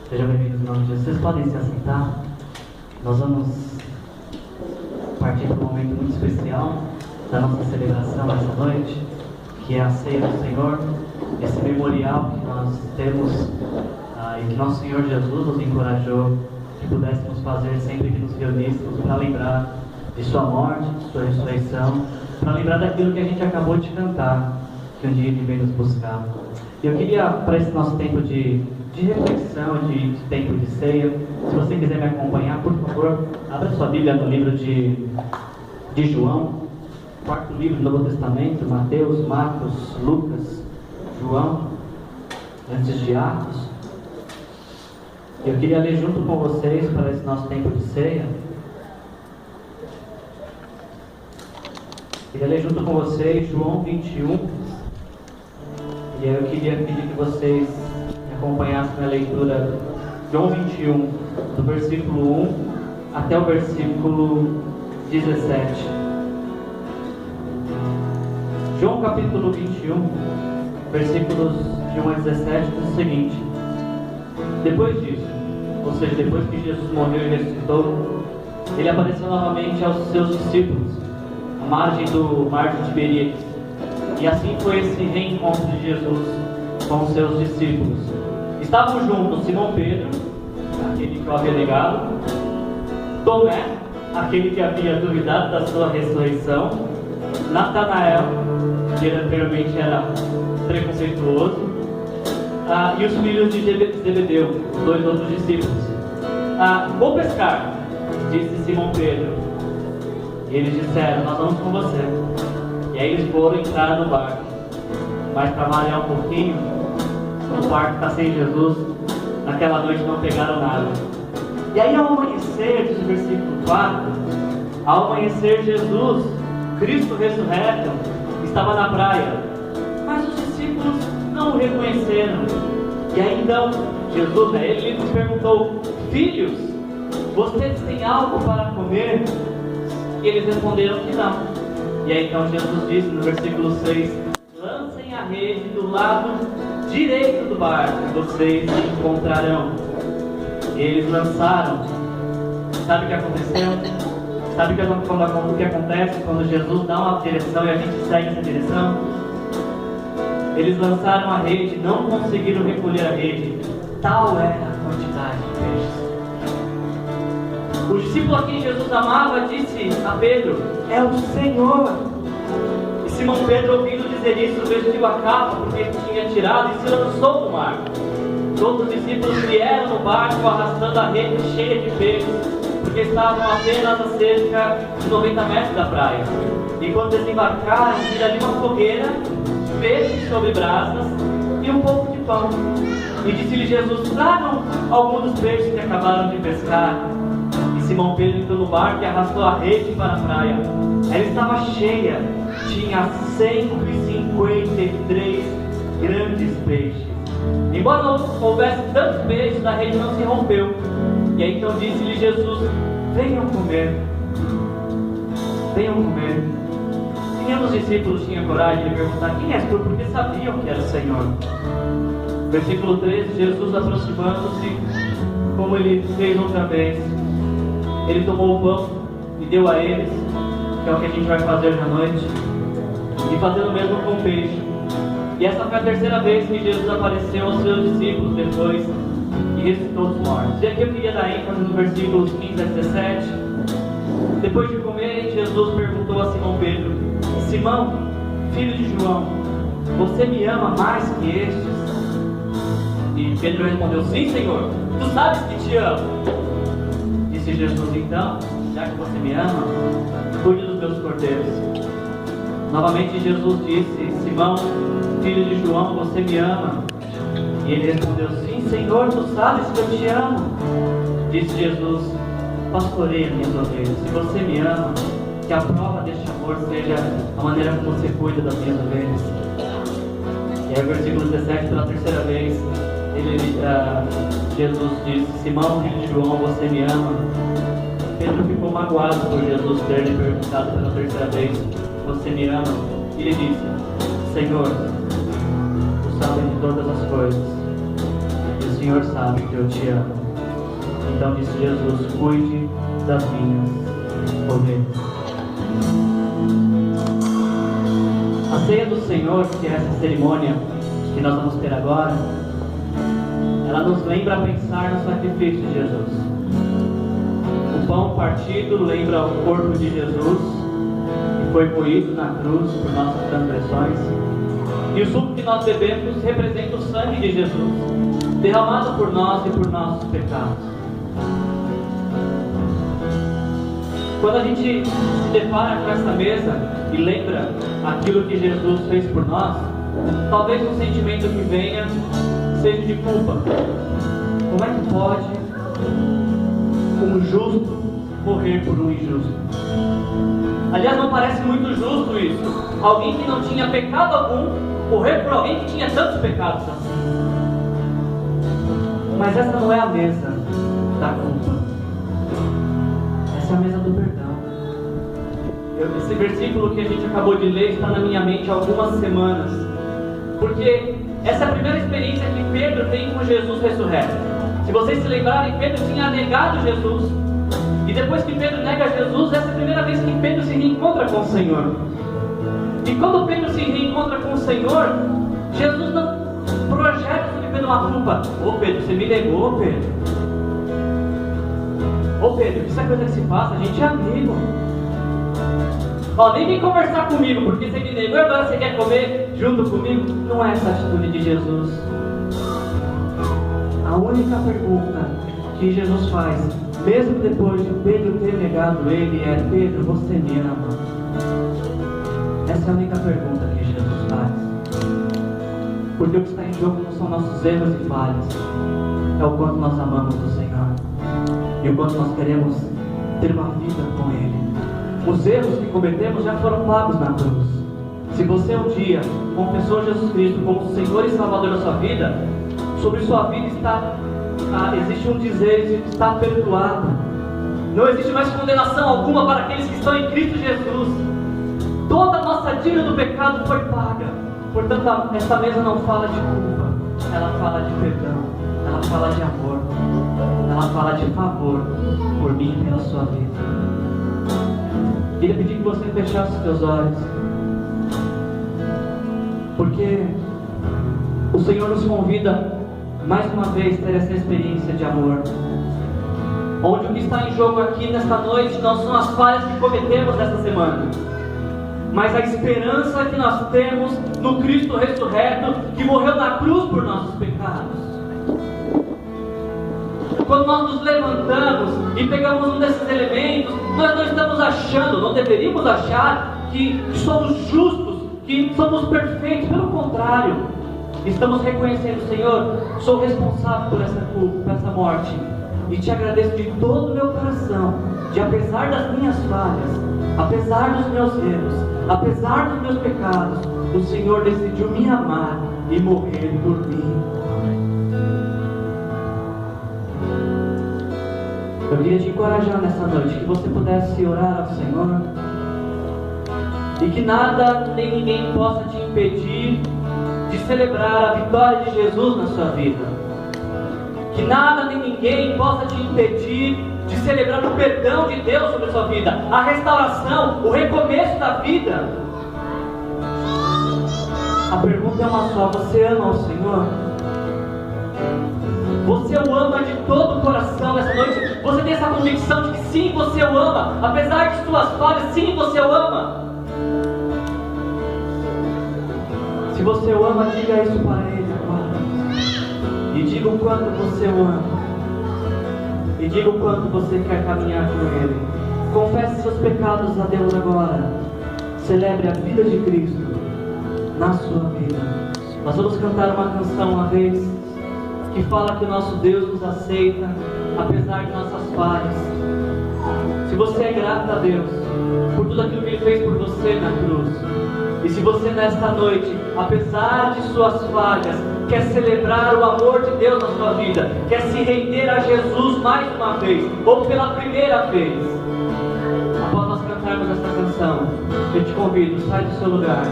Sejam bem-vindos em nome de Jesus. Vocês podem se assentar. Nós vamos partir para um momento muito especial da nossa celebração essa noite, que é a ceia do Senhor, esse memorial que nós temos e que nosso Senhor Jesus nos encorajou que pudéssemos fazer sempre que nos reuníssemos para lembrar de sua morte, de sua ressurreição, para lembrar daquilo que a gente acabou de cantar, que um dia Ele veio nos buscar. E eu queria, para esse nosso tempo de reflexão, de tempo de ceia, se você quiser me acompanhar, por favor, abra sua Bíblia no livro de João, quarto livro do Novo Testamento, Mateus, Marcos, Lucas, João, antes de Atos. Eu queria ler junto com vocês para esse nosso tempo de ceia. Queria ler junto com vocês João 21. E aí eu queria pedir que vocês me acompanhassem na leitura João 21, do versículo 1 até o versículo 17. João capítulo 21, versículos de 1 a 17, diz o seguinte: depois disso, ou seja, depois que Jesus morreu e ressuscitou, ele apareceu novamente aos seus discípulos, à margem do mar de Tiberíades. E assim foi esse reencontro de Jesus com os seus discípulos. Estavam juntos Simão Pedro, aquele que o havia negado, Tomé, aquele que havia duvidado da sua ressurreição, Natanael, que anteriormente era preconceituoso, e os filhos de Zebedeu, os dois outros discípulos. Vou pescar, disse Simão Pedro. E eles disseram: nós vamos com você. E aí eles foram entrar no barco. Mas para variar um pouquinho, o barco está sem Jesus. Naquela noite não pegaram nada. E aí ao amanhecer, diz o versículo 4, ao amanhecer Jesus, Cristo ressurreto, estava na praia. Mas os discípulos não o reconheceram. E aí então, Jesus, ele lhes perguntou: filhos, vocês têm algo para comer? E eles responderam que não. E aí então Jesus disse no versículo 6: lancem a rede do lado direito do barco, e vocês encontrarão. E eles lançaram. Sabe o que aconteceu? Sabe o que acontece quando Jesus dá uma direção e a gente segue essa direção? Eles lançaram a rede, não conseguiram recolher a rede. Tal era a quantidade de peixes. O discípulo a quem Jesus amava disse a Pedro: é o Senhor. E Simão Pedro, ouvindo dizer isso, vestiu a capa, porque tinha tirado, e se lançou no mar. Todos os discípulos vieram no barco arrastando a rede cheia de peixes, porque estavam apenas a cerca de 90 metros da praia. E quando desembarcaram, viram ali uma fogueira, peixes sobre brasas e um pouco de pão. E disse-lhe Jesus: tragam alguns dos peixes que acabaram de pescar. E Simão Pedro entrou no barco e arrastou a rede para a praia. Ela estava cheia, tinha 153 grandes peixes. Embora não houvesse tantos peixes, a rede não se rompeu. E aí então disse-lhe Jesus: venham comer. Venham comer. Nenhum dos discípulos tinha coragem de perguntar: quem és tu? Porque sabiam que era o Senhor. Versículo 13, Jesus aproximando-se, como ele fez outra vez, ele tomou o pão e deu a eles, que é o que a gente vai fazer hoje à noite, e fazendo o mesmo com o peixe. E essa foi a terceira vez que Jesus apareceu aos seus discípulos depois e ressuscitou os mortos. E aqui eu queria dar ênfase nos versículos 15 a 17. Depois de comer, Jesus perguntou a Simão Pedro: Simão, filho de João, você me ama mais que estes? E Pedro respondeu: sim, Senhor, tu sabes que te amo. Disse Jesus: então, já que você me ama, cuide dos meus cordeiros. Novamente Jesus disse: Simão, filho de João, você me ama? E ele respondeu: sim, Senhor, tu sabes que eu te amo. Disse Jesus: pastoreia minhas ovelhas. Se você me ama, que a prova deste amor seja a maneira como você cuida das minhas ovelhas. E aí o versículo 17, pela terceira vez, Jesus disse: Simão, filho de João, você me ama? Pedro ficou magoado por Jesus ter lhe perguntado pela terceira vez: você me ama? E ele disse: Senhor, tu sabes de todas as coisas, e o Senhor sabe que eu te amo. Então disse Jesus: cuide das minhas ovelhas. A ceia do Senhor, que é essa cerimônia que nós vamos ter agora, ela nos lembra a pensar no sacrifício de Jesus. O pão partido lembra o corpo de Jesus, que foi moído na cruz por nossas transgressões. E o suco que nós bebemos representa o sangue de Jesus, derramado por nós e por nossos pecados. Quando a gente se depara com essa mesa e lembra aquilo que Jesus fez por nós, talvez um sentimento que venha seja de culpa. Como é que pode um justo morrer por um injusto? Aliás, não parece muito justo isso. Alguém que não tinha pecado algum morrer por alguém que tinha tantos pecados assim. Mas essa não é a mesa da culpa. Essa é a mesa do perdão. Esse versículo que a gente acabou de ler está na minha mente há algumas semanas, porque essa é a primeira experiência que Pedro tem com Jesus ressurreto. Se vocês se lembrarem, Pedro tinha negado Jesus, e depois que Pedro nega Jesus, essa é a primeira vez que Pedro se reencontra com o Senhor. E quando Pedro se reencontra com o Senhor, Jesus não projeta sobre Pedro uma culpa. Ô Pedro, você me negou, Pedro. Ô Pedro, isso é coisa que se passa, a gente é amigo. Ó, nem vem conversar comigo, porque você me negou e agora você quer comer junto comigo. Não é essa a atitude de Jesus. A única pergunta que Jesus faz, mesmo depois de Pedro ter negado ele, é: Pedro, você me ama? Essa é a única pergunta que Jesus faz. Porque o que está em jogo não são nossos erros e falhas, é o quanto nós amamos o Senhor e o quanto nós queremos ter uma vida com Ele. Os erros que cometemos já foram pagos na cruz. Se você um dia confessou Jesus Cristo como Senhor e Salvador da sua vida, sobre sua vida existe um dizer: está perdoado. Não existe mais condenação alguma para aqueles que estão em Cristo Jesus. Toda a nossa dívida do pecado foi paga. Portanto, esta mesa não fala de culpa, ela fala de perdão, ela fala de amor, ela fala de favor por mim e pela sua vida. Queria pedir que você fechasse os seus olhos, porque o Senhor nos convida mais uma vez a ter essa experiência de amor, onde o que está em jogo aqui nesta noite não são as falhas que cometemos nesta semana, mas a esperança que nós temos no Cristo ressurreto, que morreu na cruz por nossos pecados. Quando nós nos levantamos e pegamos um desses elementos, nós não estamos achando, não deveríamos achar que somos justos, que somos perfeitos. Pelo contrário, estamos reconhecendo: Senhor, sou responsável por essa culpa, por essa morte, e te agradeço de todo o meu coração, de apesar das minhas falhas, apesar dos meus erros, apesar dos meus pecados, o Senhor decidiu me amar e morrer por mim. Eu queria te encorajar nessa noite, que você pudesse orar ao Senhor, e que nada nem ninguém possa te impedir de celebrar a vitória de Jesus na sua vida. Que nada nem ninguém possa te impedir de celebrar o perdão de Deus sobre a sua vida, a restauração, o recomeço da vida. A pergunta é uma só: você ama o Senhor? Você o ama de todo o coração nessa noite? Você tem essa convicção de que sim, você o ama, apesar de suas falhas? Sim, você o ama. Se você o ama, diga isso para Ele agora, e diga o quanto você o ama, e diga o quanto você quer caminhar com Ele. Confesse seus pecados a Deus agora. Celebre a vida de Cristo na sua vida. Nós vamos cantar uma canção uma vez que fala que o nosso Deus nos aceita apesar de nossas falhas. Se você é grato a Deus por tudo aquilo que Ele fez por você na cruz, e se você nesta noite, apesar de suas falhas, quer celebrar o amor de Deus na sua vida, quer se render a Jesus mais uma vez, ou pela primeira vez, após nós cantarmos esta canção, eu te convido: sai do seu lugar,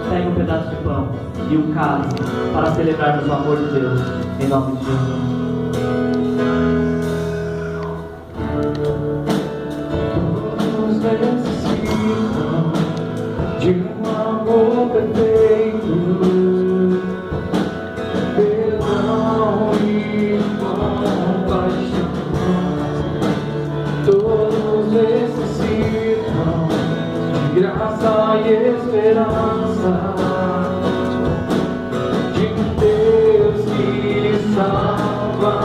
pegue um pedaço de pão e um cálice para celebrarmos o amor de Deus, em nome de Jesus. Todos necessitam de um amor perfeito, perdão e compaixão. Todos necessitam de graça e esperança, de um Deus que salva.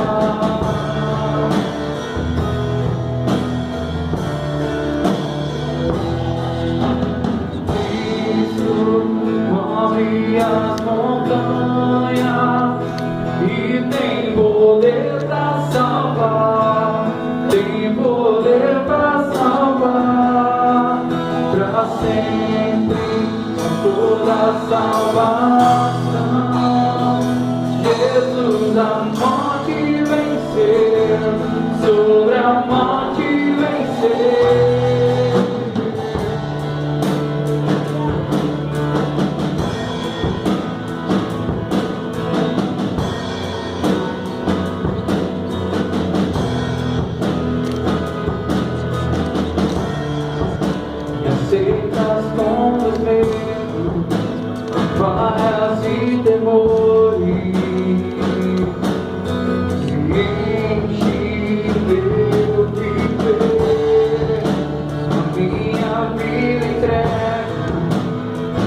Move as montanhas e tem poder para salvar, tem poder para salvar, para sempre toda salvação. Jesus a morte venceu, sobre a morte venceu. Aceitas com os medos, falhas e temores, se enche meu viver, a minha vida entrego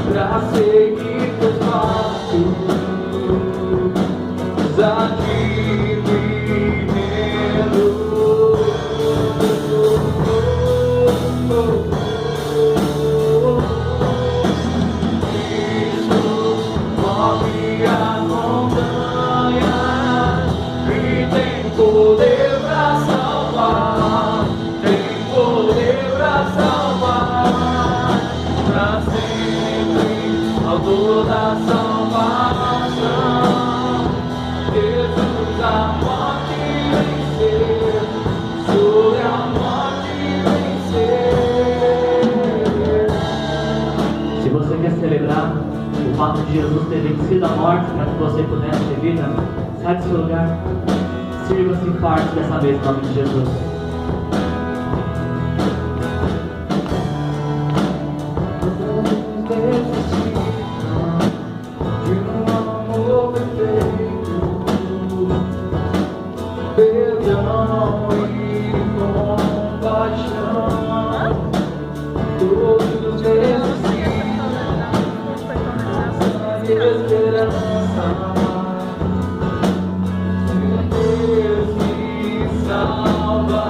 pra seguir teus passos, a ti vivendo. Toda salvação, Jesus a morte venceu, sobre a morte venceu. Se você quer celebrar o fato de Jesus ter vencido a morte para que você pudesse ter vida, sai do seu lugar, sirva-se parte dessa vez em nome de Jesus. Perdão e compaixão, todos necessitam de esperança, de Deus que salva.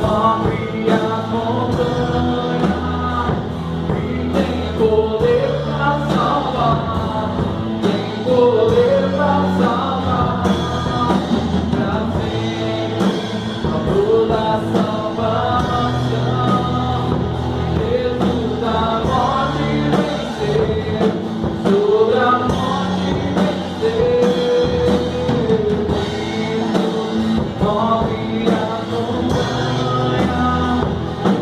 Move as montanhas, poder pra salvar, tem poder pra salvar, pra sempre, a toda salvação. Jesus a morte venceu, sobre a morte venceu. Move a montanha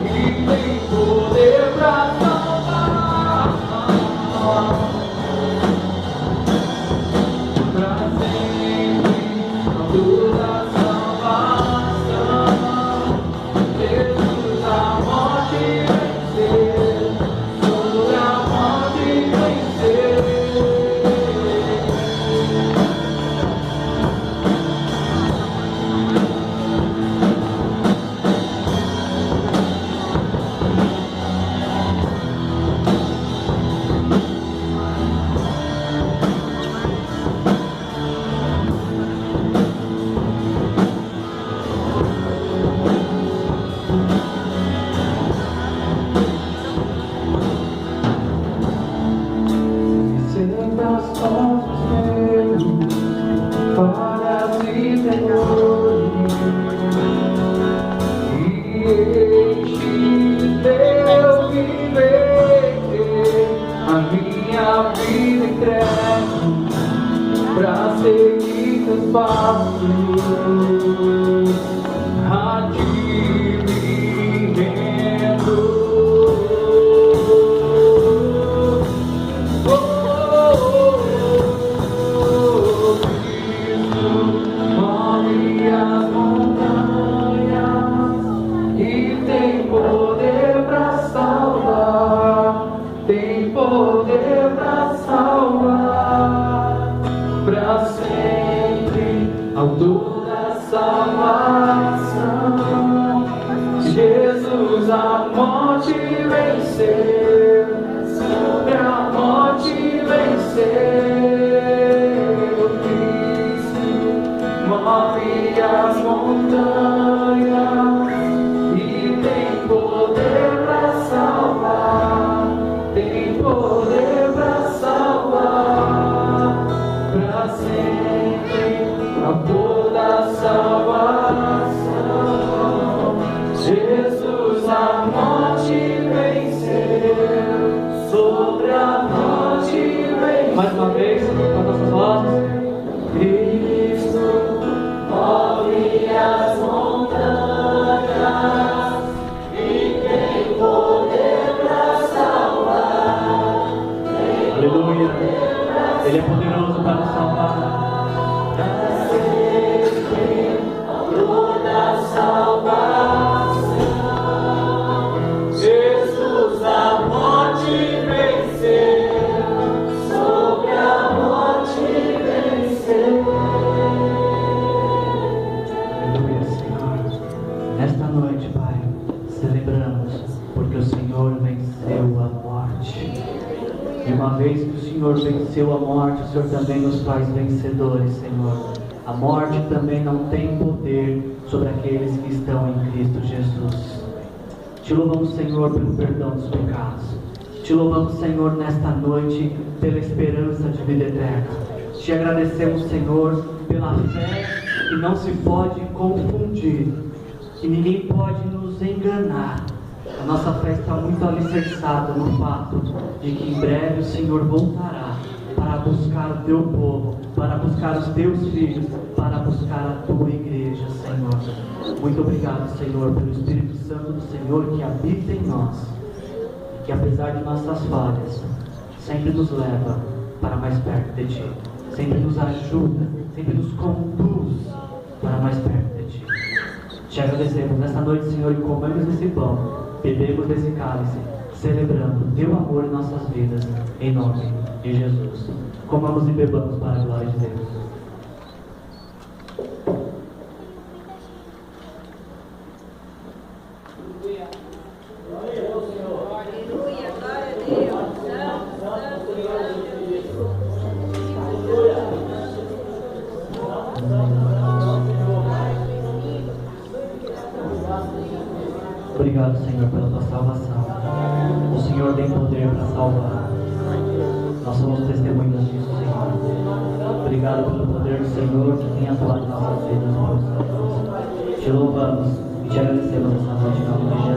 e tem poder pra salvar. Pra sempre, toda salvação, morte venceu, sobre a morte venceu, Cristo move as montanhas e tem poder para salvar, tem poder para salvar, para sempre, a toda salvação. Jesus a morte venceu, sobre a morte venceu. Mais uma vez, com as nossas vozes. Cristo move as montanhas e tem poder para salvar. Aleluia. Ele é poderoso para nos salvar. Para sempre, a toda salvação. Jesus a morte venceu, sobre a morte venceu. Aleluia, Senhor. Nesta noite, Pai, celebramos porque o Senhor venceu a morte. E uma vez que o Senhor venceu a morte, o Senhor também nos faz vencedores, Senhor. A morte também não tem poder sobre aqueles que estão em Cristo Jesus. Te louvamos, Senhor, pelo perdão dos pecados. Te louvamos, Senhor, nesta noite pela esperança de vida eterna. Te agradecemos, Senhor, pela fé que não se pode confundir, que ninguém pode nos enganar. A nossa fé está muito alicerçada no fato de que em breve o Senhor voltará para buscar o teu povo, para buscar os teus filhos, para buscar a tua igreja, Senhor. Muito obrigado, Senhor, pelo Espírito Santo do Senhor que habita em nós, que apesar de nossas falhas, sempre nos leva para mais perto de Ti, sempre nos ajuda, sempre nos conduz para mais perto de Ti. Te agradecemos nesta noite, Senhor, e comemos esse pão, bebemos desse cálice, celebrando Teu amor em nossas vidas, em nome de Jesus. Comamos e bebamos para a glória de Deus. Obrigado, Senhor, pela tua salvação. O Senhor tem poder para salvar. Nós somos testemunhas disso, Senhor. Obrigado pelo poder do Senhor que tem atuado em nossas vidas. Te louvamos e te agradecemos essa noite em nome de Jesus.